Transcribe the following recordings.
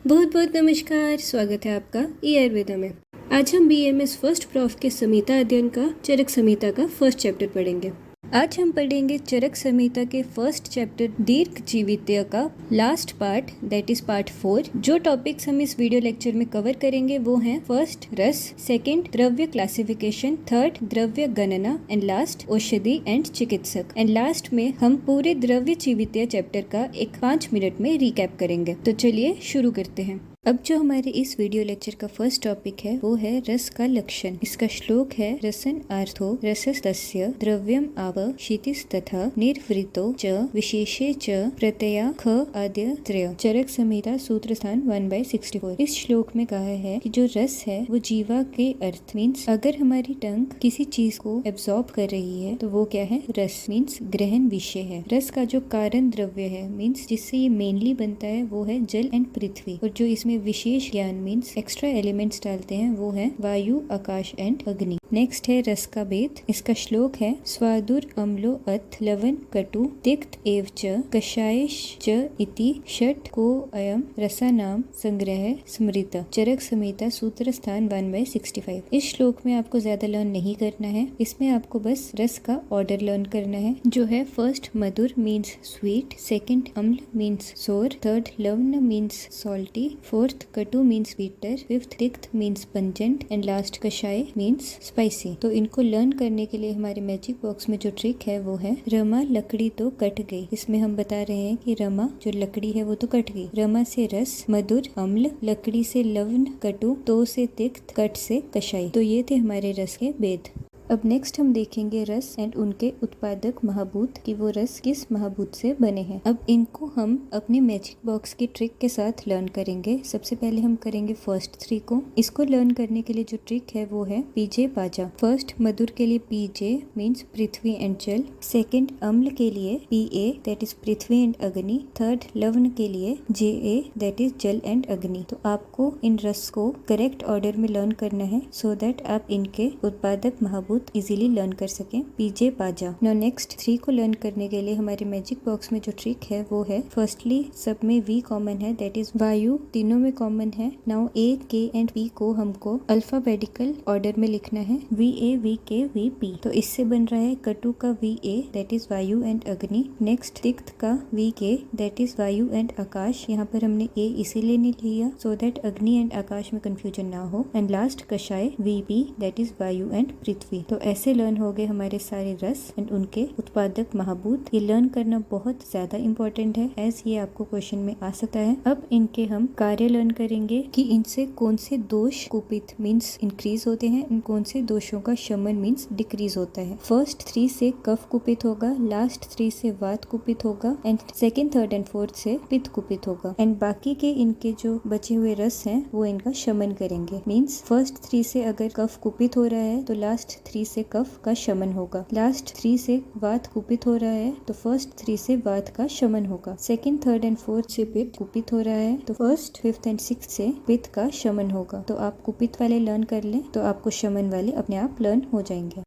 बहुत बहुत नमस्कार। स्वागत है आपका ई आयुर्वेदा में। आज हम BMS फर्स्ट प्रॉफ के संहिता अध्ययन का चरक संहिता का फर्स्ट चैप्टर पढ़ेंगे। आज हम पढ़ेंगे चरक संहिता के फर्स्ट चैप्टर दीर्घ जीवित्य का last part, that is part 4। जो टॉपिक्स हम इस वीडियो लेक्चर में कवर करेंगे वो हैं फर्स्ट रस, सेकंड द्रव्य क्लासिफिकेशन, थर्ड द्रव्य गणना एंड लास्ट औषधि एंड चिकित्सक। एंड लास्ट में हम पूरे द्रव्य जीवित्य चैप्टर का 5 मिनट में रिकैप करेंगे। तो चलिए शुरू करते हैं। अब जो हमारे इस वीडियो लेक्चर का फर्स्ट टॉपिक है वो है रस का लक्षण। इसका श्लोक है रसन आर्थो रसस्तस्य द्रव्यम आव क्षितिस् तथा निर्वृतो च विशेषे च प्रत्यया ख आद्य त्रय। चरक संहिता सूत्र स्थान 1/64। इस श्लोक में कहा है कि जो रस है वो जीवा के अर्थ मीन्स अगर हमारी टंग किसी चीज को एब्जॉर्ब कर रही है तो वो क्या है, रस मीन्स ग्रहण विषय है। रस का जो कारण द्रव्य है मीन्स जिससे ये मेनली बनता है वो है जल एंड पृथ्वी, और जो इसमें विशेष ज्ञान मीन्स एक्स्ट्रा एलिमेंट्स डालते हैं वो है वायु, आकाश एंड अग्नि। नेक्स्ट है रस का भेद। इसका श्लोक है स्वादुर अम्लो अथ लवण कटु तिक्त एव च कषायश च इति षट को अयम रसानाम संग्रह स्मृत। चरक संहिता सूत्र स्थान 1/65। इस श्लोक में आपको ज्यादा लर्न नहीं करना है, इसमें आपको बस रस का ऑर्डर लर्न करना है जो है फर्स्ट मधुर मीन्स स्वीट, सेकंड अम्ल मीन्स सोर, थर्ड लवण मीन्स सॉल्टी, फोर्थ कटु मीन्स बिटर, फिफ्थ तिक्त मीन्स पंजेंट एंड लास्ट कषाय मीन्स स्पाइसी। तो इनको लर्न करने के लिए हमारे मैजिक बॉक्स में जो ट्रिक है वो है रमा लकड़ी तो कट गई। इसमें हम बता रहे हैं कि रमा जो लकड़ी है वो तो कट गई। रमा से रस, मधुर अम्ल, लकड़ी से लवण कटु, तो से तिक्त, कट से कषाय। तो ये थे हमारे रस के भेद। अब नेक्स्ट हम देखेंगे रस एंड उनके उत्पादक महाभूत कि वो रस किस महाभूत से बने हैं। अब इनको हम अपने मैजिक बॉक्स की ट्रिक के साथ लर्न करेंगे। सबसे पहले हम करेंगे फर्स्ट 3 को। इसको लर्न करने के लिए जो ट्रिक है वो है पीजे पाजा। फर्स्ट मधुर के लिए पीजे मीन्स पृथ्वी एंड जल, सेकंड अम्ल के लिए PA that is Prithvi and अग्नि, थर्ड लवण के लिए JA दैट इज जल एंड अग्नि। तो आपको इन रस को करेक्ट ऑर्डर में लर्न करना है सो दैट आप इनके उत्पादक महाभूत इजीली लर्न कर सकें। पीजे पाजा। नाउ नेक्स्ट 3 को लर्न करने के लिए हमारे मैजिक बॉक्स में जो ट्रिक है वो है फर्स्टली सब में V कॉमन है दैट इज वायु, तीनों में कॉमन है। Now A, K and P को हमको अल्फाबेटिकल ऑर्डर में लिखना है VA, VK, VP। तो इससे बन रहा है कटु का VA दैट इज वायु एंड अग्नि, नेक्स्ट तिक्त का VK दैट इज वायु एंड आकाश। यहाँ पर हमने A इसीलिए नहीं लिया सो दैट अग्नि एंड आकाश में कंफ्यूजन ना हो, एंड लास्ट कषाय VP दैट इज वायु एंड पृथ्वी। तो ऐसे लर्न हो गए हमारे सारे रस एंड उनके उत्पादक महाभूत। ये लर्न करना बहुत ज्यादा इंपॉर्टेंट है एज ये आपको क्वेश्चन में आ सकता है। अब इनके हम कार्य लर्न करेंगे कि इनसे कौन से दोष कुपित मीन्स इंक्रीज होते हैं और कौन से दोषों का शमन मीन्स डिक्रीज होता है। फर्स्ट 3 से कफ कुपित होगा, लास्ट 3 से वात कुपित होगा and second, third and fourth से पित्त कुपित होगा। एंड बाकी के इनके जो बचे हुए रस हैं वो इनका शमन करेंगे। मीन्स फर्स्ट 3 से अगर कफ कुपित हो रहा है तो लास्ट 3 से कफ का शमन होगा, लास्ट 3 से वात कुपित हो रहा है तो फर्स्ट 3 से वात का शमन होगा, सेकंड, थर्ड एंड फोर्थ से पित्त कुपित हो रहा है तो फर्स्ट, फिफ्थ एंड सिक्स्थ से पित्त का शमन होगा। तो आप कुपित वाले लर्न कर लें तो आपको शमन वाले अपने आप लर्न हो जाएंगे।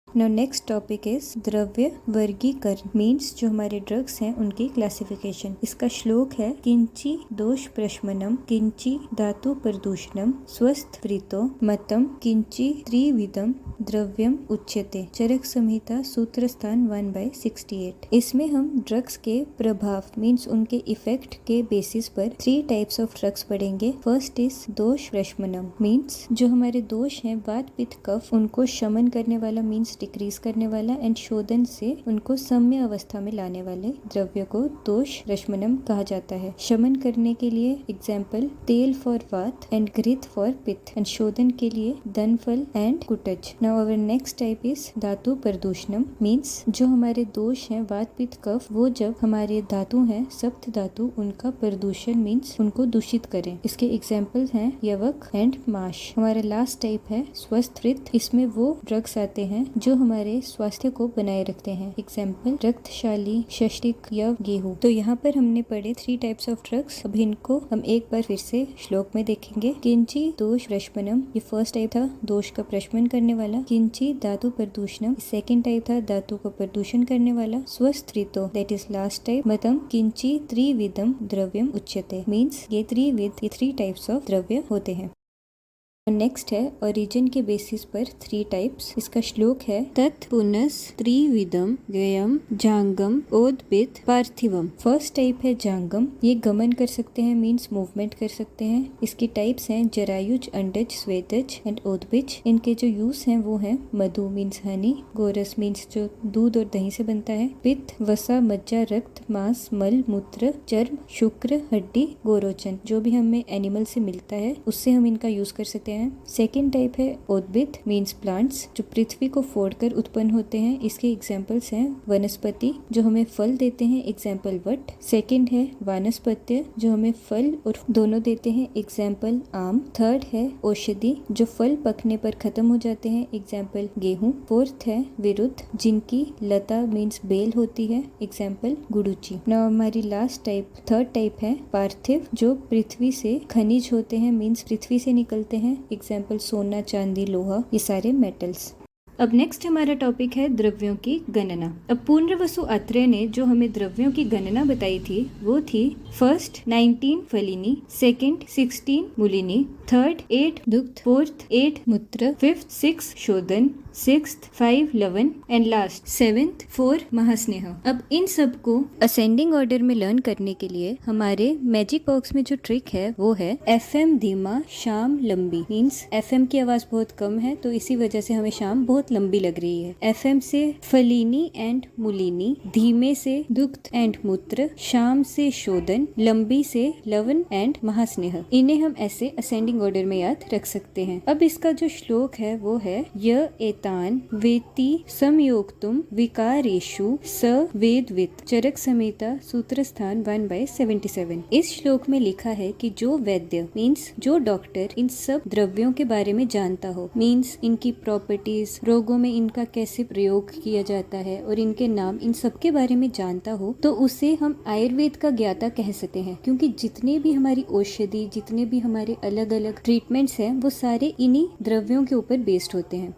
Now next topic is द्रव्य वर्गीकरण मीन्स जो हमारे ड्रग्स हैं उनकी क्लासिफिकेशन। इसका श्लोक है किंची दोष प्रशमनम, किंची धातु प्रदूषणम, स्वस्थ वृतो मतम, किंची त्रिविधम द्रव्यम उच्यते। चरक संहिता सूत्र स्थान 1/68। इसमें हम ड्रग्स के प्रभाव मीन्स उनके इफेक्ट के बेसिस पर 3 टाइप्स ऑफ ड्रग्स पढ़ेंगे। फर्स्ट इज दोष प्रशमनम मीन्स जो हमारे दोष हैं वात, पित्त, कफ, उनको शमन करने वाला मीन्स डिक्रीज करने वाला एंड शोधन से उनको सम्य अवस्था में लाने वाले द्रव्य को दोष प्रशमनम कहा जाता है। शमन करने के लिए एग्जाम्पल तेल फॉर वात एंड घृत फॉर पित्त, एंड शोधन के लिए दनफल एंड कुटज। Now our next type is धातु प्रदूषणम मीन्स जो हमारे दोष हैं वात, पित्त, कफ, वो जब हमारे धातु हैं सप्त धातु उनका प्रदूषण मीन्स उनको दूषित करें। इसके एग्जाम्पल्स हैं यवक एंड माश। हमारा लास्ट टाइप है स्वस्थ वृत्त। इसमें वो ड्रग्स आते हैं जो हमारे स्वास्थ्य को बनाए रखते हैं। एग्जाम्पल रक्तशाली, षष्टिक या गेहूं। तो यहाँ पर हमने पढ़े 3 टाइप्स ऑफ ड्रग्स। अब इनको हम एक बार फिर से श्लोक में देखेंगे। किंची दोष प्रशमनम, ये फर्स्ट टाइप था दोष का प्रशमन करने वाला। किंची धातु प्रदूषणम, सेकेंड टाइप था धातु का प्रदूषण करने वाला। स्वस्थितो दैट इज लास्ट टाइप। मतम किंची त्रिविधम द्रव्यम उच्यते, मीन्स ये त्रिविध, ये 3 टाइप्स ऑफ द्रव्य होते हैं। नेक्स्ट है ओरिजिन के बेसिस पर 3 टाइप्स। इसका श्लोक है तत् पुनस त्रिविधम व्ययम जांगम ओदबित पार्थिवम। फर्स्ट टाइप है जांगम, ये गमन कर सकते हैं, मीन्स मूवमेंट कर सकते हैं। इसकी टाइप्स हैं जरायुज, अंडज, स्वेदज एंड ओदबिज। इनके जो यूज हैं वो है मधु मीन्स हनी, गोरस मीन्स जो दूध और दही से बनता है, पित्त, वसा, मज्जा, रक्त, मांस, मल, मूत्र, चर्म, शुक्र, हड्डी, गोरोचन, जो भी हमें एनिमल से मिलता है उससे हम इनका यूज कर सकते हैं। सेकेंड टाइप है उद्भिद मीन्स प्लांट्स, जो पृथ्वी को फोड़कर उत्पन्न होते हैं। इसके एग्जाम्पल्स हैं वनस्पति जो हमें फल देते हैं, एग्जाम्पल वट। सेकेंड है वानस्पत्य जो हमें फल और दोनों देते हैं, एग्जाम्पल आम। थर्ड है औषधि जो फल पकने पर खत्म हो जाते हैं, एग्जाम्पल गेहूं। फोर्थ है विरुद्ध जिनकी लता मीन्स बेल होती है, एग्जाम्पल गुड़ुची। नाउ हमारी लास्ट टाइप थर्ड टाइप है पार्थिव जो पृथ्वी से खनिज होते हैं, मीन्स पृथ्वी से निकलते हैं, एग्जाम्पल सोना, चांदी, लोहा, ये सारे मेटल्स। अब नेक्स्ट हमारा टॉपिक है द्रव्यों की गणना। अब पुनर्वसु अत्रेय ने जो हमें द्रव्यों की गणना बताई थी वो थी फर्स्ट 19 फलिनी, सेकंड 16 मूलिनी, थर्ड 8 दुग्ध, फोर्थ 8 मूत्र, फिफ्थ 6 शोधन, सिक्स्थ 5 लवण एंड लास्ट 7th 4 महास्नेह। अब इन सब को असेंडिंग ऑर्डर में लर्न करने के लिए हमारे मैजिक बॉक्स में जो ट्रिक है वो है FM धीमा, शाम लंबी। मीन्स FM की आवाज बहुत कम है तो इसी वजह से हमें शाम बहुत लंबी लग रही है। FM से फलिनी एंड मूलिनी, धीमे से दुग्ध एंड मूत्र, शाम से शोधन, लंबी से लवण एंड महास्नेह। इन्हें हम ऐसे असेंडिंग ऑर्डर में याद रख सकते हैं। अब इसका जो श्लोक है वो है य एतान वेति समयोक्तुम विकारेषु स वेदवित्, चरक संहिता सूत्र स्थान 1/77। इस श्लोक में लिखा है कि जो वैद्य मीन्स जो डॉक्टर इन सब द्रव्यों के बारे में जानता हो, मीन्स इनकी प्रॉपर्टीज, रोगों में इनका कैसे प्रयोग किया जाता है और इनके नाम, इन सब के बारे में जानता हो तो उसे हम आयुर्वेद का ज्ञाता कह सकते हैं। क्योंकि जितने भी हमारी औषधि, जितने भी हमारे अलग अलग ट्रीटमेंट्स हैं वो सारे इन्हीं द्रव्यों के ऊपर बेस्ड होते हैं।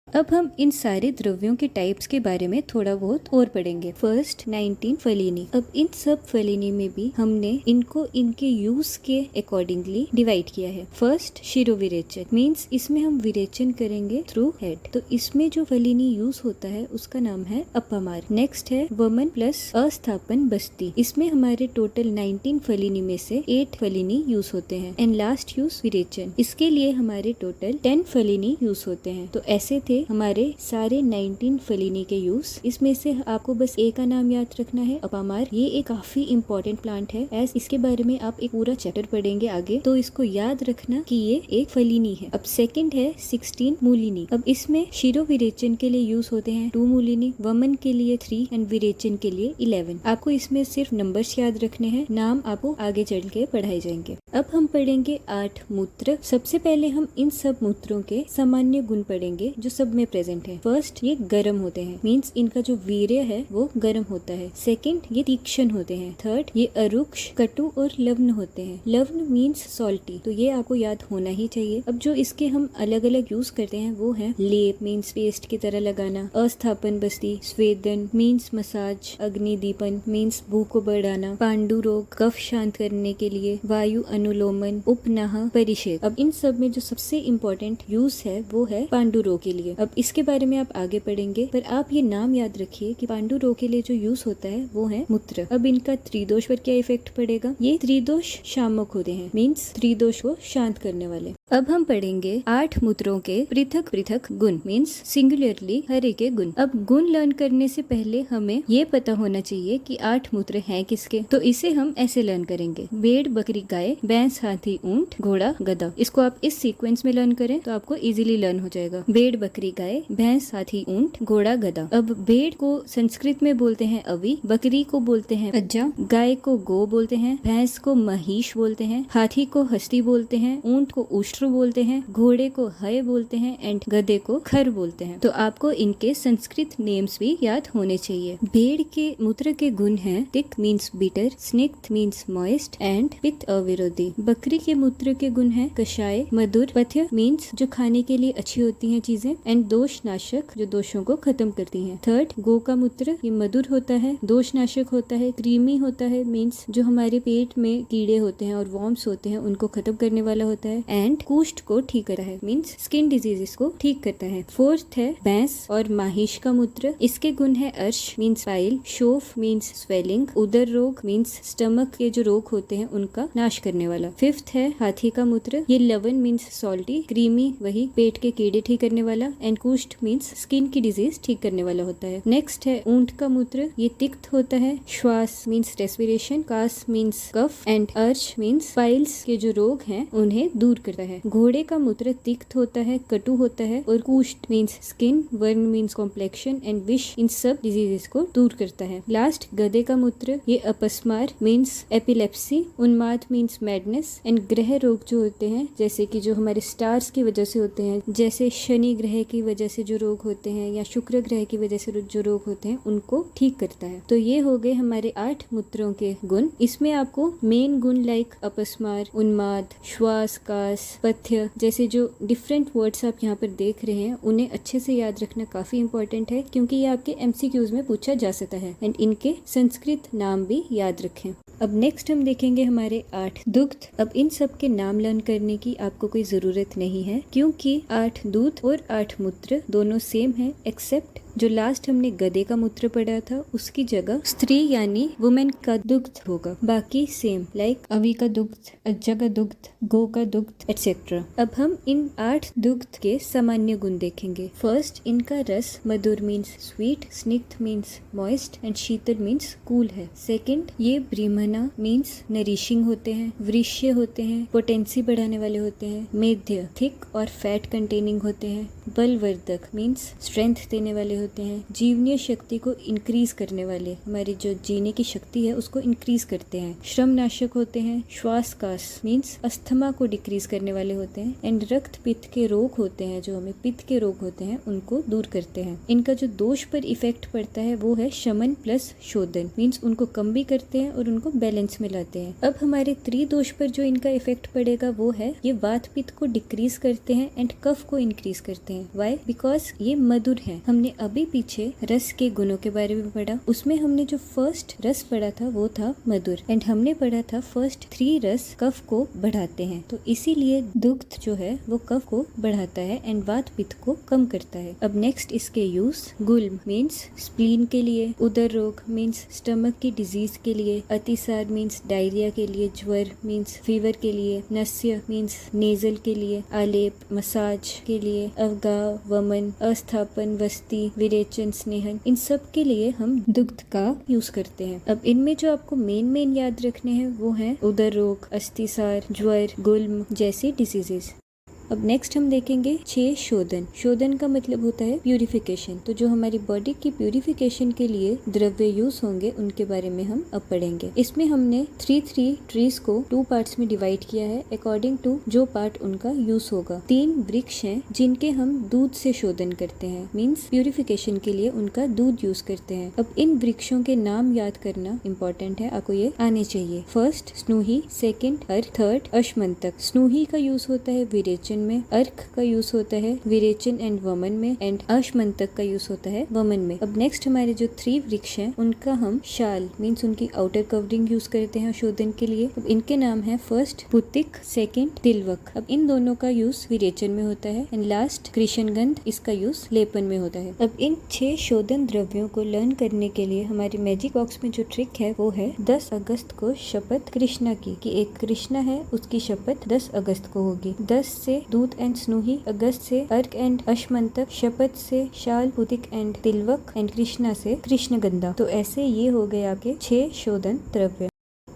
अब हम इन सारे द्रव्यों के टाइप्स के बारे में थोड़ा बहुत और पढ़ेंगे। फर्स्ट 19 फलिनी। अब इन सब फलिनी में भी हमने इनको इनके यूज के अकॉर्डिंगली डिवाइड किया है। फर्स्ट शिरोविरेचन मीन्स इसमें हम विरेचन करेंगे थ्रू हेड, तो इसमें जो फलिनी यूज होता है उसका नाम है अपमार। नेक्स्ट है वमन प्लस अस्थापन बस्ती, इसमें हमारे टोटल 19 फलिनी में से 8 फलिनी यूज होते हैं। एंड लास्ट यूज विरेचन, इसके लिए हमारे टोटल 10 फलिनी यूज होते हैं। तो ऐसे थे हमारे सारे 19 फलिनी के यूज। इसमें से आपको बस एक का नाम याद रखना है, अपामार। ये एक काफी इंपॉर्टेंट प्लांट है, एज इसके बारे में आप एक पूरा चैप्टर पढ़ेंगे आगे, तो इसको याद रखना कि ये एक फलिनी है। अब सेकंड है 16 मूलिनी। अब इसमें शिरो विरेचन के लिए यूज होते हैं 2 मूलिनी, वमन के लिए 3 एंड विरेचन के लिए 11। आपको इसमें सिर्फ नंबर्स याद रखने हैं, नाम आपको आगे चल के पढ़ाए जाएंगे। अब हम पढ़ेंगे 8 मूत्र। सबसे पहले हम इन सब मूत्रों के सामान्य गुण पढ़ेंगे जो सब में प्रेजेंट है। फर्स्ट ये गर्म होते हैं, मीन्स इनका जो वीर्य है वो गर्म होता है। सेकंड ये तीक्ष्ण होते हैं। थर्ड ये अरुक्ष, कटु और लवण होते हैं। लवण मीन्स सॉल्टी, तो ये आपको याद होना ही चाहिए। अब जो इसके हम अलग अलग यूज करते हैं वो है लेप मीन्स पेस्ट की तरह लगाना, अस्थापन बस्ती, स्वेदन मीन्स मसाज, अग्निदीपन मीन्स भूख को बढ़ाना, पांडु रोग कफ शांत करने के लिए, वायु अनुलोमन, उपनाह, परिषेद। अब इन सब में जो सबसे इम्पोर्टेंट यूज है वो है पांडु रोग के लिए। अब इसके बारे में आप आगे पढ़ेंगे, पर आप ये नाम याद रखिए कि पांडु रोग के लिए जो यूज होता है वो है मूत्र। अब इनका त्रिदोष पर क्या इफेक्ट पड़ेगा? ये त्रिदोष शामक होते हैं, मीन्स त्रिदोष को शांत करने वाले। अब हम पढ़ेंगे 8 मूत्रों के पृथक पृथक गुण, मीन्स सिंगुलरली हर एक के गुण। अब गुण लर्न करने से पहले हमें ये पता होना चाहिए कि 8 मूत्र हैं किसके, तो इसे हम ऐसे लर्न करेंगे। भेड़, बकरी, गाय, भैंस, हाथी, ऊंट, घोड़ा, गधा। इसको आप इस सीक्वेंस में लर्न करें तो आपको इजीली लर्न हो जाएगा। भेड़, बकरी, गाय, भैंस, हाथी, ऊंट, घोड़ा, गधा। अब भेड़ को संस्कृत में बोलते हैं अवि, बकरी को बोलते हैं अज्जा, गाय को गो बोलते हैं, भैंस को महिष बोलते हैं, हाथी को हस्ती बोलते हैं, ऊंट को उष्ट्र अश्रु बोलते हैं, घोड़े को हय बोलते हैं एंड गधे को खर बोलते हैं। तो आपको इनके संस्कृत नेम्स भी याद होने चाहिए। भेड़ के मूत्र के गुण हैं तिक मीन्स बिटर, स्निग्ध मीन्स मॉइस्ट एंड पित्त अविरोधी। बकरी के मूत्र के गुण हैं कषाय, मधुर, पथ्य मीन्स जो खाने के लिए अच्छी होती हैं चीजें एंड दोष नाशक जो दोषों को खत्म करती हैं। थर्ड, गो का मूत्र ये मधुर होता है, दोष नाशक होता है, क्रीमी होता है मीन्स जो हमारे पेट में कीड़े होते हैं और वॉर्म्स होते हैं उनको खत्म करने वाला होता है एंड कुष्ठ को ठीक करता है मीन्स स्किन डिजीजेस को ठीक करता है। फोर्थ है भैंस और महिष का मूत्र, इसके गुण है अर्श मीन्स पाइल, शोफ मीन्स स्वेलिंग, उदर रोग मीन्स स्टमक के जो रोग होते हैं उनका नाश करने वाला। फिफ्थ है हाथी का मूत्र, ये लवन मीन्स सॉल्टी, क्रीमी वही पेट के कीड़े ठीक करने वाला एंड कुष्ठ मीन्स स्किन की डिजीज ठीक करने वाला होता है। नेक्स्ट है ऊंट का मूत्र, ये तिक्त होता है, श्वास मीन्स रेस्पिरेशन, कास मीन्स कफ एंड अर्श मीन्स पाइल्स के जो रोग हैं उन्हें दूर करता है। घोड़े का मूत्र तिक्त होता है, कटु होता है और कुष्ठ मीन्स स्किन, वर्ण मीन्स कॉम्प्लेक्शन एंड विश इन सब डिजीजेस को दूर करता है। लास्ट गधे का मूत्र, ये अपस्मार मीन्स एपिलेप्सी, उन्माद मीन्स मैडनेस एंड ग्रह रोग जो होते हैं जैसे कि जो हमारे स्टार्स की वजह से होते हैं, जैसे शनि ग्रह की वजह से जो रोग होते हैं या शुक्र ग्रह की वजह से जो रोग होते हैं उनको ठीक करता है। तो ये हो गए हमारे 8 मूत्रों के गुण। इसमें आपको मेन गुण लाइक अपस्मार, उन्माद, श्वास, कास, पथ्य जैसे जो डिफरेंट वर्ड्स आप यहाँ पर देख रहे हैं उन्हें अच्छे से याद रखना काफी इंपॉर्टेंट है क्योंकि ये आपके MCQs में पूछा जा सकता है एंड इनके संस्कृत नाम भी याद रखें। अब नेक्स्ट हम देखेंगे हमारे 8 दुग्ध। अब इन सब के नाम लर्न करने की आपको कोई जरूरत नहीं है क्योंकि 8 दूध और 8 मूत्र दोनों सेम है एक्सेप्ट जो लास्ट हमने गधे का मूत्र पढ़ा था उसकी जगह स्त्री यानी वुमेन का दुग्ध होगा, बाकी सेम लाइक अवी का दुग्ध, अज्जा का दुग्ध, गो का दुग्ध एटसेट्रा। अब हम इन 8 दुग्ध के सामान्य गुण देखेंगे। फर्स्ट, इनका रस मधुर मीन्स स्वीट, स्निग्ध means moist and Sheetal means cool है। सेकंड, ये ब्रीमना मीन्स नरिशिंग होते हैं, वृष्य होते हैं, पोटेंसी बढ़ाने वाले होते हैं, मेध्य थिक और फैट कंटेनिंग होते हैं, बलवर्धक मीन्स स्ट्रेंथ देने वाले होते हैं, जीवनीय शक्ति को इंक्रीज करने वाले, हमारी जो जीने की शक्ति है उसको इंक्रीज करते हैं, श्रम नाशक होते हैं, श्वास कास मीन्स अस्थमा को डिक्रीज करने वाले होते हैं एंड रक्त पित्त के रोग होते हैं जो हमें पित्त के रोग होते हैं उनको दूर करते हैं। इनका जो दोष पर इफेक्ट पड़ता है वो है शमन प्लस शोधन मीन्स उनको कम भी करते हैं और उनको बैलेंस में लाते हैं। अब हमारे त्रिदोष पर जो इनका इफेक्ट पड़ेगा वो है ये वात पित्त को डिक्रीज करते हैं एंड कफ को इंक्रीज करते हैं। वाई? बिकॉज ये मधुर है। हमने अभी पीछे रस के गुणों के बारे में पढ़ा, उसमें हमने जो फर्स्ट रस पढ़ा था वो था मधुर एंड हमने पढ़ा था फर्स्ट 3 रस कफ को बढ़ाते हैं, तो इसीलिए दुग्ध जो है वो कफ को बढ़ाता है एंड वात पित्त को कम करता है। अब नेक्स्ट इसके यूज, गुल्म मीन्स स्प्लीन के लिए, उदर रोग मीन्स स्टमक की डिजीज के लिए, अतिसार मीन्स डायरिया के लिए, ज्वर मीन्स फीवर के लिए, नस्य मीन्स नेजल के लिए, आलेप मसाज के लिए, अवगाव, वमन, अस्थापन, वस्ती, विरेचन, स्नेहन, इन सब के लिए हम दुग्ध का यूज करते हैं। अब इनमें जो आपको मेन याद रखने हैं वो हैं उदर रोग, अस्थिसार, ज्वर, गुल्म जैसी डिसीजेस। अब नेक्स्ट हम देखेंगे 6 शोधन। शोधन का मतलब होता है प्यूरिफिकेशन। तो जो हमारी बॉडी की प्यूरिफिकेशन के लिए द्रव्य यूज होंगे उनके बारे में हम अब पढ़ेंगे। इसमें हमने 3 ट्रीज को 2 पार्ट्स में डिवाइड किया है अकॉर्डिंग टू जो पार्ट उनका यूज होगा। 3 वृक्ष हैं जिनके हम दूध से शोधन करते हैं मीन्स प्यूरिफिकेशन के लिए उनका दूध यूज करते हैं। अब इन वृक्षों के नाम याद करना इम्पोर्टेंट है, आपको ये आने चाहिए। फर्स्ट स्नूही, सेकेंड अर्क, थर्ड अश्मंतक। स्नूही का यूज होता है विरेचन में, अर्क का यूज होता है विरेचन एंड वमन में एंड अश्मंतक का यूज होता है वमन में। अब नेक्स्ट हमारे जो 3 वृक्ष हैं उनका हम शाल मीन्स उनकी आउटर कवरिंग यूज करते हैं शोधन के लिए। अब इनके नाम है फर्स्ट पुतिक, सेकेंड तिलवक। अब इन दोनों का यूज विरेचन में होता है एंड लास्ट कृष्णगंध, इसका यूज लेपन में होता है। अब इन 6 शोधन द्रव्यों को लर्न करने के लिए हमारे मैजिक बॉक्स में जो ट्रिक है वो है 10 अगस्त को शपथ कृष्णा की, कि एक कृष्णा है उसकी शपथ 10 अगस्त को होगी। 10 से दूध एंड स्नूही, अगस्त से अर्क एंड अश्मंतक, शपथ से शाल, पुतिक एंड तिलवक एंड कृष्णा से कृष्णगंधा। तो ऐसे ये हो गए आपके 6 शोधन द्रव्य।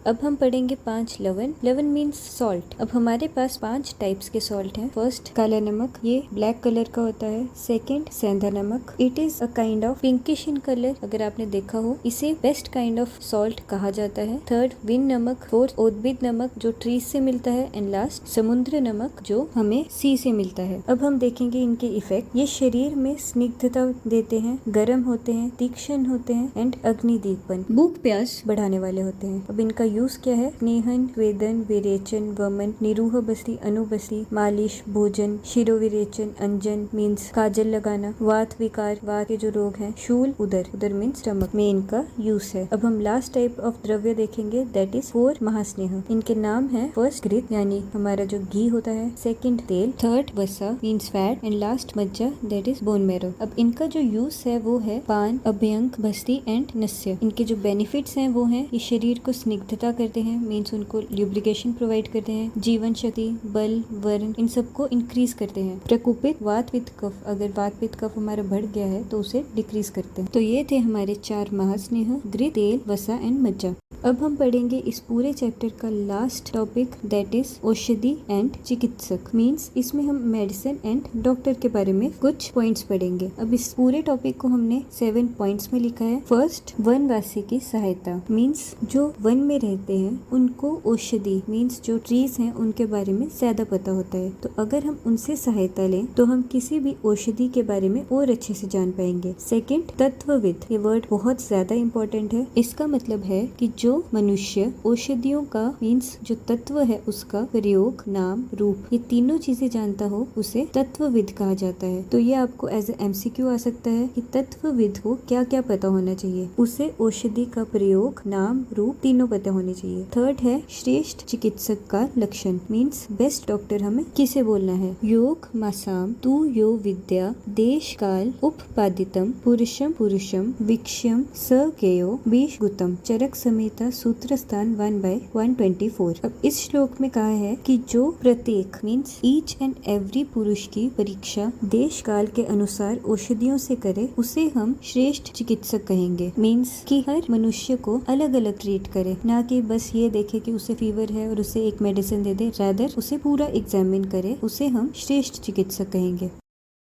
अब हम पढ़ेंगे 5 लवण। लवण मीन्स सॉल्ट। अब हमारे पास 5 टाइप्स के सॉल्ट हैं। फर्स्ट काला नमक, ये ब्लैक कलर का होता है। सेकंड सेंधा नमक, it is a kind of pinkish in colour, अगर आपने देखा हो। इसे बेस्ट काइंड ऑफ सॉल्ट कहा जाता है। थर्ड विन नमक, फोर्थ उद्भिद नमक जो ट्रीज से मिलता है, एंड लास्ट समुद्र नमक जो हमें सी से मिलता है। अब हम देखेंगे इनके इफेक्ट। ये शरीर में स्निग्धता देते हैं, गर्म होते हैं, तीक्ष्ण होते हैं एंड अग्निदीपन, भूख प्यास बढ़ाने वाले होते हैं। अब इनका यूज क्या है? स्नेहन, वेदन, विरेचन, वमन, निरूह बस्ती, अनुबस्ती, मालिश, भोजन, शिरोविरेचन, अंजन मीन्स काजल लगाना, वात विकार, वात के जो रोग हैं, शूल उदर, उदर मीन्स स्टमक में इनका यूज है। अब हम लास्ट टाइप ऑफ द्रव्य देखेंगे, दैट इज 4 महास्नेह। इनके नाम है फर्स्ट घृत यानी हमारा जो घी होता है, सेकंड तेल, थर्ड वसा मीन्स फैट एंड लास्ट मज्जा दैट इज बोन मैरो। अब इनका जो यूज है वो है पान, अभ्यंग, बस्ती एंड नस्य। इनके जो बेनिफिट्स हैं वो हैं, ये शरीर को स्निग्धता करते हैं, मीन्स उनको ल्यूब्रिकेशन प्रोवाइड करते हैं, जीवन शक्ति, बल, वर्ण इन सबको इंक्रीज करते हैं। प्रकोपित वात पित्त कफ, अगर वात पित्त कफ हमारा बढ़ गया है तो उसे डिक्रीज करते हैं। तो ये थे हमारे 4 महास्नेह, घृत, तेल, वसा एंड मज्जा। अब हम पढ़ेंगे इस पूरे चैप्टर का लास्ट टॉपिक, दैट इज औषधि एंड चिकित्सक। मीन्स इसमें हम मेडिसिन एंड डॉक्टर के बारे में कुछ पॉइंट्स पढ़ेंगे। अब इस पूरे टॉपिक को हमने 7 पॉइंट्स में लिखा है। फर्स्ट, वनवासी की सहायता। मीन्स जो वन में रहते हैं उनको औषधि मीन्स जो ट्रीज हैं उनके बारे में ज्यादा पता होता है, तो अगर हम उनसे सहायता लें तो हम किसी भी औषधि के बारे में और अच्छे से जान पाएंगे। सेकंड, तत्वविद। ये वर्ड बहुत ज्यादा इंपॉर्टेंट है। इसका मतलब है कि जो मनुष्य औषधियों का मीन्स जो तत्व है उसका प्रयोग, नाम, रूप, ये तीनों चीजें जानता हो उसे तत्वविद कहा जाता है। तो ये आपको एज ए MCQ आ सकता है कि तत्वविद को क्या क्या पता होना चाहिए। उसे औषधि का प्रयोग, नाम, रूप तीनों पता होने चाहिए। थर्ड है श्रेष्ठ चिकित्सक का लक्षण। मीन्स बेस्ट डॉक्टर हमें किसे बोलना है। योग मासाम तू यो विद्या देश काल उपपादितम पुरुषम पुरुषम विक्ष्यम स केयो बीश गुतम चरक समेता सूत्र स्थान 1/124। अब इस श्लोक में कहा है कि जो प्रत्येक मीन्स ईच एंड एवरी पुरुष की परीक्षा देश काल के अनुसार औषधियों से करे उसे हम श्रेष्ठ चिकित्सक कहेंगे। मीन्स कि हर मनुष्य को अलग अलग ट्रीट करे, ना कि बस ये देखे कि उसे फीवर है और उसे एक मेडिसिन दे दे, रादर उसे पूरा एग्जामिन करे, उसे हम श्रेष्ठ चिकित्सक कहेंगे।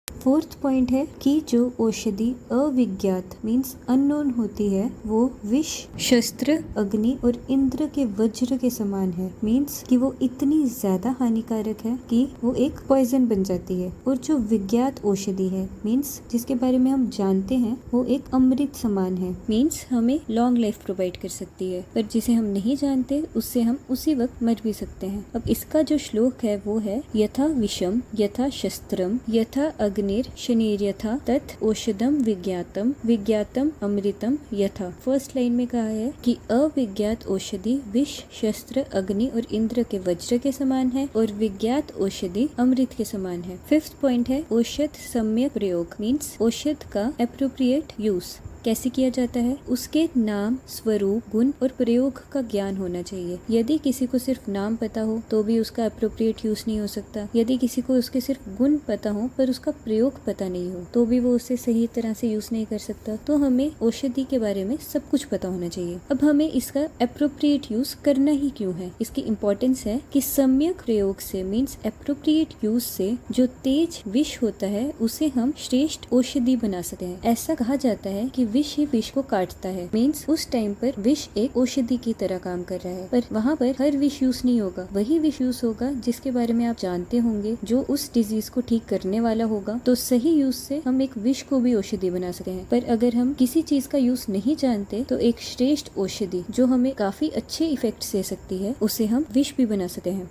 फोर्थ पॉइंट है कि जो औषधि अविज्ञात मीन्स अननोन होती है वो विष, शस्त्र, अग्नि और इंद्र के वज्र के समान है। मीन्स कि वो इतनी ज्यादा हानिकारक है कि वो एक पॉइजन बन जाती है। और जो विज्ञात औषधि है मीन्स जिसके बारे में हम जानते हैं वो एक अमृत समान है। मीन्स हमें लॉन्ग लाइफ प्रोवाइड कर सकती है, पर जिसे हम नहीं जानते उससे हम उसी वक्त मर भी सकते हैं। अब इसका जो श्लोक है वो है यथा विषम यथा शस्त्रम यथा अग्नि शनिर्यथा तत् औषधम विज्ञातम विज्ञातम अमृतम यथा। फर्स्ट लाइन में कहा है कि अविज्ञात औषधि विष, शस्त्र, अग्नि और इंद्र के वज्र के समान है और विज्ञात औषधि अमृत के समान है। फिफ्थ पॉइंट है औषध सम्यक प्रयोग। मीन्स औषध का एप्रोप्रिएट यूज कैसे किया जाता है, उसके नाम, स्वरूप, गुण और प्रयोग का ज्ञान होना चाहिए। यदि किसी को सिर्फ नाम पता हो तो भी उसका एप्रोप्रिएट यूज नहीं हो सकता। यदि किसी को उसके सिर्फ गुण पता हो पर उसका प्रयोग पता नहीं हो तो भी वो उसे सही तरह से यूज नहीं कर सकता। तो हमें औषधि के बारे में सब कुछ पता होना चाहिए। अब हमें इसका एप्रोप्रिएट यूज करना ही क्यों है, इसकी इम्पोर्टेंस है कि सम्यक प्रयोग से मीन्स एप्रोप्रिएट यूज से जो तेज विष होता है उसे हम श्रेष्ठ औषधि बना सकते हैं। ऐसा कहा जाता है कि विष ही विष को काटता है। मीन्स उस टाइम पर विष एक औषधि की तरह काम कर रहा है, पर वहाँ पर हर विष यूज नहीं होगा। वही विष यूज होगा जिसके बारे में आप जानते होंगे, जो उस डिजीज को ठीक करने वाला होगा। तो सही यूज से हम एक विष को भी औषधि बना सकते हैं। पर अगर हम किसी चीज का यूज नहीं जानते तो एक श्रेष्ठ औषधि जो हमें काफी अच्छे इफेक्ट दे सकती है उसे हम विष भी बना सकते हैं।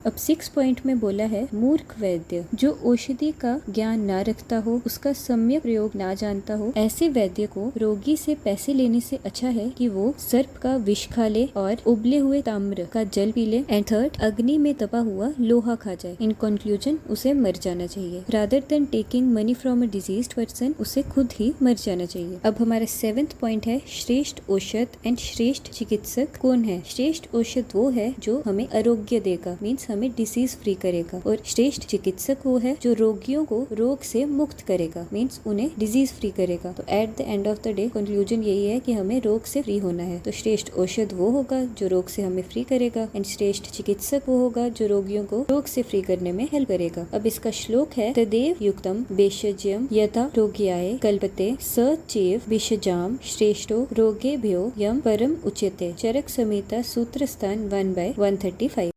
अब 6 पॉइंट में बोला है मूर्ख वैद्य, जो औषधि का ज्ञान ना रखता हो, उसका सम्यक प्रयोग ना जानता हो, ऐसे वैद्य को रोगी से पैसे लेने से अच्छा है कि वो सर्प का विष खा ले और उबले हुए ताम्र का जल पी ले। एंड थर्ड, अग्नि में तपा हुआ लोहा खा जाए। इन कंक्लूजन उसे मर जाना चाहिए। Rather than taking money from a diseased person, उसे खुद ही मर जाना चाहिए। अब हमारा 7th पॉइंट है श्रेष्ठ औषध एंड श्रेष्ठ चिकित्सक कौन है। श्रेष्ठ औषध वो है जो हमें आरोग्य देगा, मीन्स हमें डिसीज फ्री करेगा, और श्रेष्ठ चिकित्सक वो है जो रोगियों को रोग से मुक्त करेगा, मीन्स उन्हें डिजीज फ्री करेगा। तो at the end of the day conclusion यही है कि हमें रोग से फ्री होना है। तो श्रेष्ठ औषध वो होगा जो रोग से हमें फ्री करेगा, एंड श्रेष्ठ चिकित्सक वो होगा जो रोगियों को रोग से फ्री करने में हेल्प करेगा। अब इसका श्लोक है, तदेव युक्तम भेषज्यम यथा रोग्याय कल्पते स चैव भेषजाम श्रेष्ठो रोगेभ्यो यम परम उच्यते। चरक संहिता सूत्र स्थान 1/135।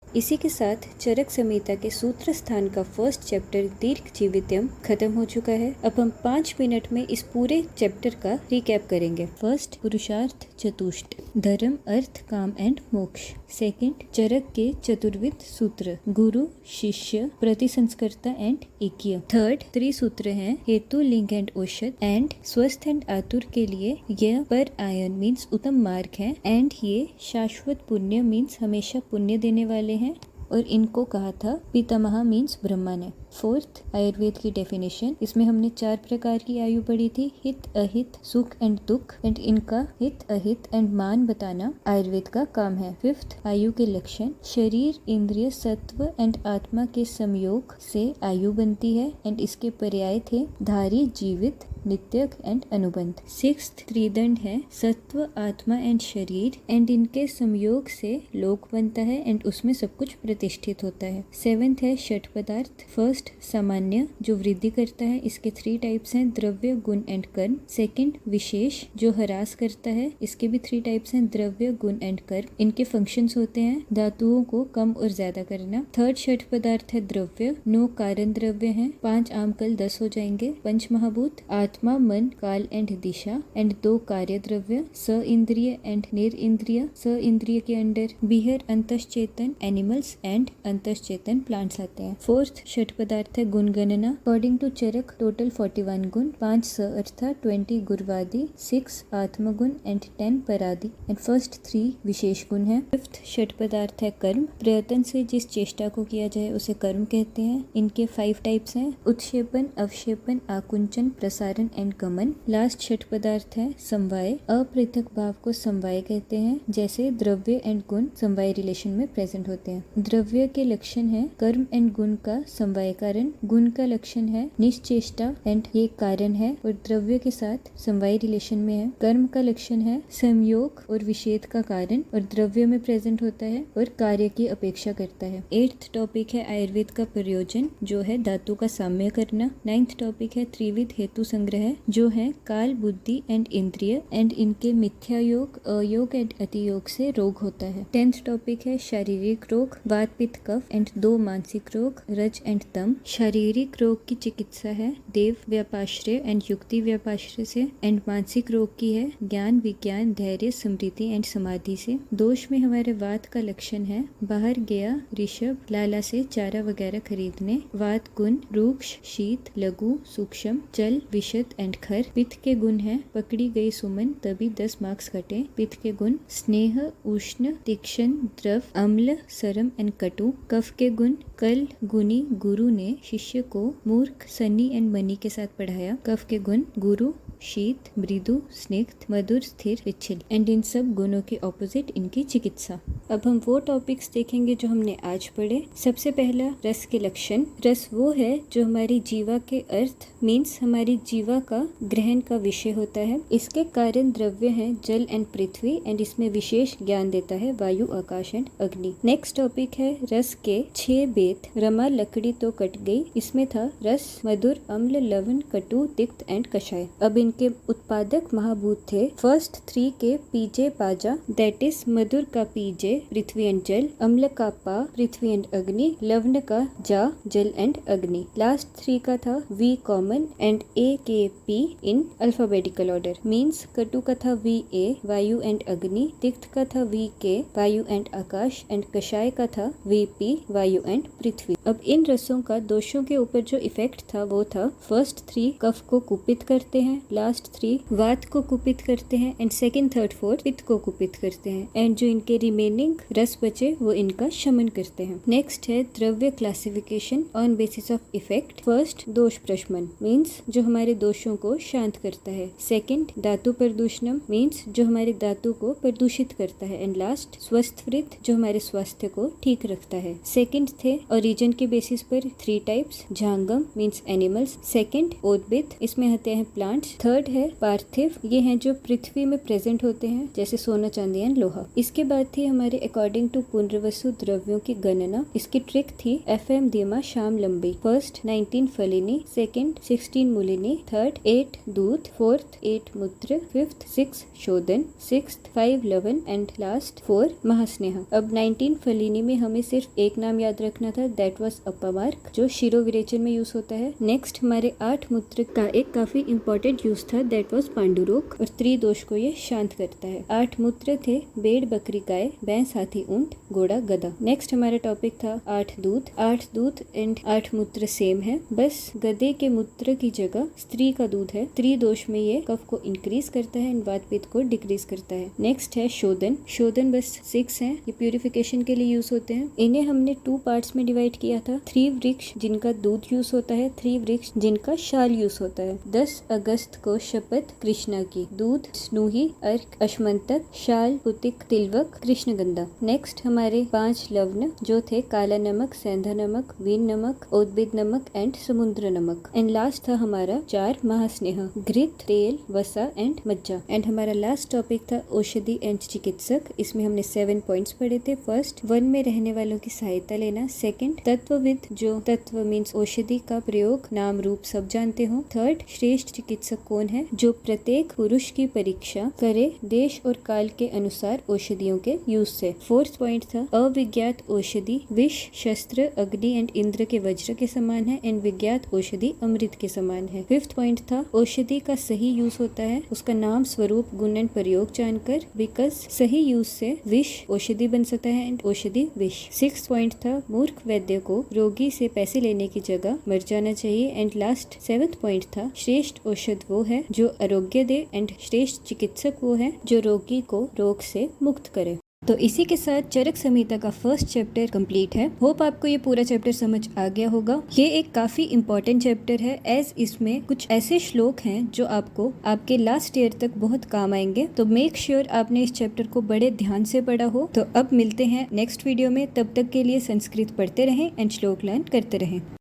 इसी के साथ चरक संहिता के सूत्र स्थान का फर्स्ट चैप्टर दीर्घ जीवितम खत्म हो चुका है। अब हम 5 मिनट में इस पूरे चैप्टर का रिकैप करेंगे। फर्स्ट, पुरुषार्थ चतुष्ट, धर्म अर्थ काम एंड मोक्ष। सेकंड, चरक के चतुर्विध सूत्र, गुरु शिष्य प्रतिसंस्कर्ता एंड ऐक्य। थर्ड, त्रिसूत्र हैं, हेतु लिंग एंड औषध, एंड स्वस्थ एंड आतुर के लिए यह पर आयन मीन्स उत्तम मार्ग है, एंड ये शाश्वत पुण्य मीन्स हमेशा पुण्य देने वाले हैं, और इनको कहा था पितामह मीन्स ब्रह्मा ने। फोर्थ, आयुर्वेद की डेफिनेशन, इसमें हमने 4 प्रकार की आयु पढ़ी थी, हित अहित सुख एंड दुख, एंड इनका हित अहित एंड मान बताना आयुर्वेद का काम है। फिफ्थ, आयु के लक्षण, शरीर इंद्रिय सत्व एंड आत्मा के संयोग से आयु बनती है, एंड इसके पर्याय थे धारी जीवित नित्यक एंड अनुबंध। सिक्स्थ, त्रिदंड है, सत्व आत्मा एंड शरीर, एंड इनके संयोग से लोक बनता है, एंड उसमें सब कुछ प्रतिष्ठित होता है। सेवेंथ है षट पदार्थ। फर्स्ट, सामान्य जो वृद्धि करता है, इसके 3 टाइप्स हैं, द्रव्य गुण एंड कर्म। सेकंड, विशेष जो ह्रास करता है, इसके भी 3 टाइप्स हैं, द्रव्य गुण एंड कर्म। इनके फंक्शंस होते हैं धातुओं को कम और ज्यादा करना। थर्ड षट पदार्थ है द्रव्य, 9 कारण द्रव्य हैं, 5 आमकल 10 हो जाएंगे। पंच महाभूत, आत्मा मन काल एंड दिशा, एंड 2 कार्य द्रव्य, स इंद्रिय एंड निर इंद्रिय। स इंद्रिय के under Beehar अंतश्चेतन animals and अंतश्चेतन plants आते हैं। फोर्थ षट पदार्थ है गुण गणना। अकॉर्डिंग टू चरक टोटल 41 गुण, 5 स अर्थात 20 गुरवादी, 6 आत्मगुण एंड 10 परादी, एंड फर्स्ट 3 विशेष गुण है। फिफ्थ षट पदार्थ है कर्म, प्रयत्न से जिस चेष्टा को किया जाए उसे कर्म कहते हैं। इनके 5 टाइप्स हैं, उत्क्षेपण अवक्षेपण आकुंचन प्रसारण एंड गमन। लास्ट षट पदार्थ है समवाय, अपृथक भाव को समवाय कहते हैं, जैसे द्रव्य एंड गुण समवाय रिलेशन में प्रेजेंट होते हैं। द्रव्य के लक्षण है कर्म एंड गुण का समवाय कारण, गुण का लक्षण है निश्चेष्टा एंड ये कारण है और द्रव्य के साथ समवाय रिलेशन में है। कर्म का लक्षण है संयोग और विषेद का कारण और द्रव्य में प्रेजेंट होता है और कार्य की अपेक्षा करता है। 8th टॉपिक है आयुर्वेद का प्रयोजन, जो है धातु का साम्य करना। 9th टॉपिक है त्रिविध हेतु संग्रह, जो है काल बुद्धि एंड इंद्रिय, एंड इनके मिथ्या योग अयोग एंड अतियोग से रोग होता है। 10th टॉपिक है शारीरिक रोग, वात पित्त कफ एंड 2 मानसिक रोग, रज एंड तम। शारीरिक रोग की चिकित्सा है देव व्यापाश्रय एंड युक्ति व्यापाश्रय से, एंड मानसिक रोग की है ज्ञान विज्ञान धैर्य स्मृति एंड समाधि से। दोष में हमारे वात का लक्षण है बाहर गया ऋषभ लाला से चारा वगैरह खरीदने, वात गुण रूक्ष शीत लघु सूक्ष्म जल विशद एंड खर। पित्त के गुण है पकड़ी गई सुमन तभी 10 मार्क्स कटे। पित्त के गुण स्नेह उष्ण तीक्ष्ण द्रव अम्ल सरम एंड कटु। कफ के गुण कल गुनी गुरु ने शिष्य को मूर्ख सन्नी एंड मनी के साथ पढ़ाया। कफ के गुण गुरु शीत मृदु स्निग्ध मधुर स्थिर विच्छिल, एंड इन सब गुणों के ऑपोजिट इनकी चिकित्सा। अब हम वो टॉपिक्स देखेंगे जो हमने आज पढ़े। सबसे पहला रस के लक्षण। रस वो है जो हमारी जीवा के अर्थ मीन्स हमारी जीवा का ग्रहण का विषय होता है। इसके कारण द्रव्य हैं जल एंड पृथ्वी, एंड इसमें विशेष ज्ञान देता है वायु आकाश एंड अग्नि। नेक्स्ट टॉपिक है रस के 6 भेद। रमा लकड़ी तो कट गई, इसमें था रस मधुर अम्ल लवण कटु तिक्त एंड कषाय। अब इनके उत्पादक महाभूत थे फर्स्ट 3 के पीजे पाजा, दैट इज मधुर का पीजे पृथ्वी एंड जल, अम्ल का पा पृथ्वी एंड अग्नि, लवण का जा जल एंड अग्नि। लास्ट 3 का था वी कॉमन एंड ए के P in alphabetical order, means कटु का था वी ए वायु एंड अग्नि, तिक्त का था वी के वायु एंड आकाश, एंड कषाय का था वी पी वायु एंड पृथ्वी। अब इन रसों का दोषों के ऊपर जो इफेक्ट था वो था फर्स्ट 3 कफ को कुपित करते हैं, लास्ट 3 वात को कुपित करते हैं एंड सेकंड थर्ड फोर्थ पित्त को कुपित करते हैं एंड जो इनके रिमेनिंग रस बचे वो इनका शमन करते हैं। नेक्स्ट है द्रव्य classification on basis of effect. First दोष प्रशमन मीन्स जो हमारे दोषों को शांत करता है। सेकंड धातु प्रदूषणम मीन्स जो हमारे धातु को प्रदूषित करता है एंड लास्ट स्वस्थवृत्त जो हमारे स्वास्थ्य को ठीक रखता है। सेकंड थे ओरिजिन के बेसिस पर 3 टाइप्स। झांगम मीन्स एनिमल्स, सेकंड उद्भिद, इसमें आते हैं प्लांट्स, थर्ड है पार्थिव, ये हैं जो पृथ्वी में प्रेजेंट होते हैं जैसे सोना चांदी एंड लोहा। इसके बाद थी हमारे अकॉर्डिंग टू पुनर्वसु द्रव्यों की गणना। इसकी ट्रिक थी FM दीमा शाम लंबी। फर्स्ट 19 फलिनी, सेकंड 16 मूलिनी, थर्ड 8 दूध, फोर्थ 8 मूत्र, फिफ्थ 6 शोधन, सिक्स्थ 5 लवन एंड लास्ट 4 महास्नेह। अब 19 फलिनी में हमें सिर्फ एक नाम याद रखना था, दैट वाज अपमार्क जो शिरो विरेचन में यूज होता है। नेक्स्ट हमारे 8 मूत्र का एक काफी इंपॉर्टेंट यूज था, दैट वाज पांडुरोग और त्रिदोष को ये शांत करता है। 8 मूत्र थे भेड़, बकरी, गाय, भैंस, हाथी, ऊंट, घोड़ा, गधा। नेक्स्ट हमारा टॉपिक था 8 दूध। 8 दूध एंड 8 मूत्र सेम है, बस गधे के मूत्र की जगह स्त्री का दूध है। त्रिदोष में ये कफ को इंक्रीज करता है एंड वात पित्त को डिक्रीज करता है। नेक्स्ट है शोधन। शोधन बस 6 है, ये प्यूरिफिकेशन के लिए यूज होते हैं। इन्हें हमने 2 पार्ट्स में डिवाइड किया था। 3 वृक्ष जिनका दूध यूज होता है, 3 वृक्ष जिनका शाल यूज होता है। 10 अगस्त को शपथ कृष्णा की, दूध स्नूही, अर्क, अश्मंतक, शाल, पुतिक, तिलवक, कृष्णगंधा। नेक्स्ट हमारे 5 लवण जो थे काला नमक, सेंधा नमक, वीन नमक, उद्भिद नमक एंड समुद्र नमक। एंड लास्ट था हमारा 4 महास्नेह, घृत, तेल, वसा एंड मज्जा। एंड हमारा लास्ट टॉपिक था औषधि एंड चिकित्सक। इसमें हमने 7 पॉइंट्स पढ़े थे। फर्स्ट वन में रहने वालों की सहायता लेना। सेकंड तत्वविद, जो तत्व मीन्स औषधि का प्रयोग नाम रूप सब जानते हो। थर्ड श्रेष्ठ चिकित्सक कौन है, जो प्रत्येक पुरुष की परीक्षा करे देश और काल के अनुसार औषधियों के यूज से। फोर्थ पॉइंट था अविज्ञात औषधि विष, शस्त्र, अग्नि एंड इंद्र के वज्र के समान है एंड विज्ञात औषधि अमृत के समान है। फिफ्थ पॉइंट था औषधि का सही यूज होता है, उसका नाम, स्वरूप, गुण एंड प्रयोग जानकर, बिकॉज सही यूज से विष औषधि बन सकता है एंड औषधि विष। सिक्स्थ पॉइंट था मूर्ख वैद्य को रोगी से पैसे लेने की जगह मर जाना चाहिए एंड लास्ट 7th पॉइंट था श्रेष्ठ औषध वो है जो आरोग्य दे एंड श्रेष्ठ चिकित्सक वो है जो रोगी को रोग से मुक्त करे। तो इसी के साथ चरक संहिता का फर्स्ट चैप्टर कंप्लीट है। होप आपको ये पूरा चैप्टर समझ आ गया होगा। ये एक काफी इंपॉर्टेंट चैप्टर है एज इसमें कुछ ऐसे श्लोक हैं जो आपको आपके लास्ट ईयर तक बहुत काम आएंगे। तो मेक श्योर आपने इस चैप्टर को बड़े ध्यान से पढ़ा हो। तो अब मिलते हैं नेक्स्ट वीडियो में, तब तक के लिए संस्कृत पढ़ते रहें एंड श्लोक लर्न करते रहें।